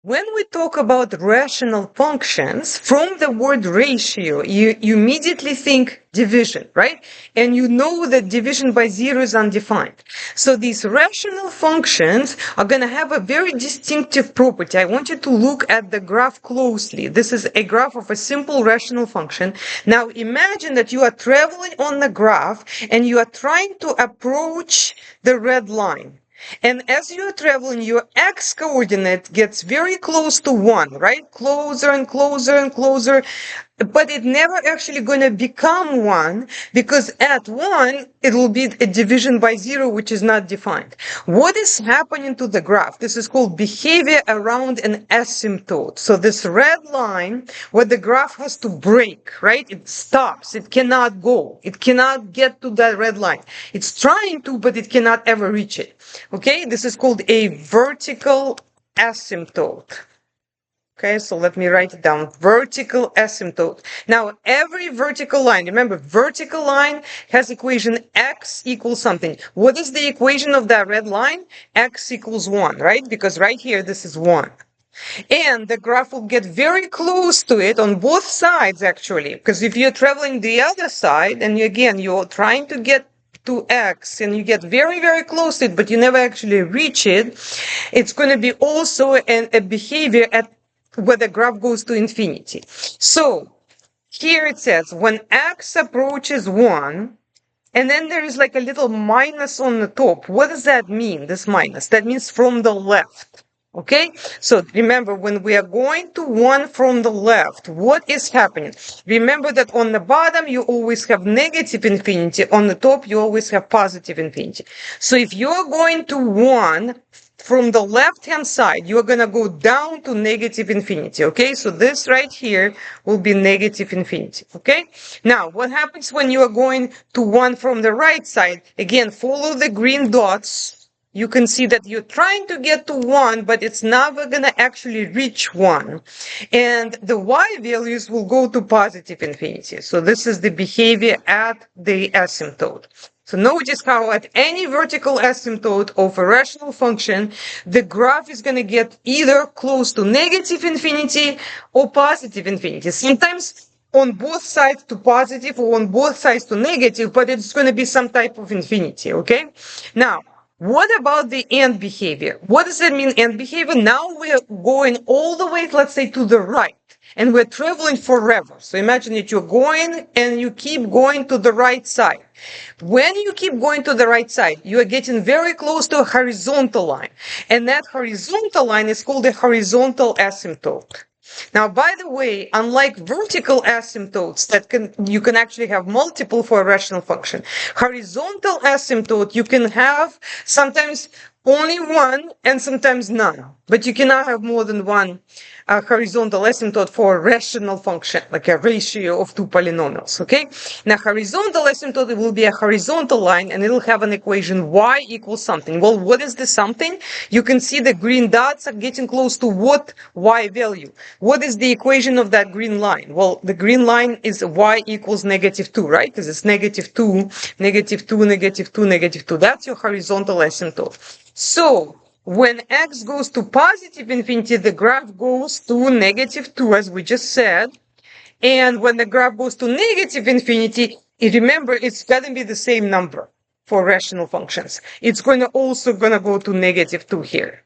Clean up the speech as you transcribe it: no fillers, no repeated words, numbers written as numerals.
When we talk about rational functions, from the word ratio, you immediately think division, right? And you know that division by zero is undefined. So these rational functions are going to have a very distinctive property. I want you to look at the graph closely. This is a graph of a simple rational function. Now imagine that you are traveling on the graph and you are trying to approach the red line. And as you're traveling, your x coordinate gets very close to 1, right? Closer and closer and closer. But it never actually going to become 1 because at 1, it will be a division by 0, which is not defined. What is happening to the graph? This is called behavior around an asymptote. So this red line where the graph has to break, right? It stops. It cannot go. It cannot get to that red line. It's trying to, but it cannot ever reach it. Okay? This is called a vertical asymptote. Okay, so let me write it down. Vertical asymptote. Now, every vertical line, remember, vertical line has equation x equals something. What is the equation of that red line? X equals 1, right? Because right here, this is 1. And the graph will get very close to it on both sides, actually. Because if you're traveling the other side, and again, you're trying to get to x and you get very, very close to it, but you never actually reach it, it's going to be also a behavior at where the graph goes to infinity. So here it says when x approaches 1, and then there is like a little minus on the top. What does that mean, this minus? That means from the left. Okay, so remember when we are going to 1 from the left, what is happening? Remember that on the bottom you always have negative infinity, on the top you always have positive infinity. So if you're going to 1 from the left hand side, you're going to go down to negative infinity. Okay, so this right here will be negative infinity. Okay, now what happens when you are going to 1 from the right side? Again, follow the green dots. You can see that you're trying to get to 1, but it's never going to actually reach 1. And the y values will go to positive infinity. So this is the behavior at the asymptote. So notice how at any vertical asymptote of a rational function, the graph is going to get either close to negative infinity or positive infinity. Sometimes on both sides to positive or on both sides to negative, but it's going to be some type of infinity, okay? Now, what about the end behavior? What does it mean, end behavior? Now we're going all the way, let's say, to the right. And we're traveling forever. So imagine that you're going and you keep going to the right side. When you keep going to the right side, you are getting very close to a horizontal line. And that horizontal line is called a horizontal asymptote. Now, by the way, unlike vertical asymptotes that you can actually have multiple for a rational function, horizontal asymptote you can have sometimes only one and sometimes none. But you cannot have more than one horizontal asymptote for a rational function, like a ratio of two polynomials, okay? Now, horizontal asymptote will be a horizontal line, and it'll have an equation y equals something. Well, what is the something? You can see the green dots are getting close to what y value. What is the equation of that green line? Well, the green line is y equals -2, right? Because it's -2, -2, -2, -2. That's your horizontal asymptote. So, when x goes to positive infinity, the graph goes to -2, as we just said. And when the graph goes to negative infinity, remember, it's got to be the same number for rational functions. It's also going to go to -2 here.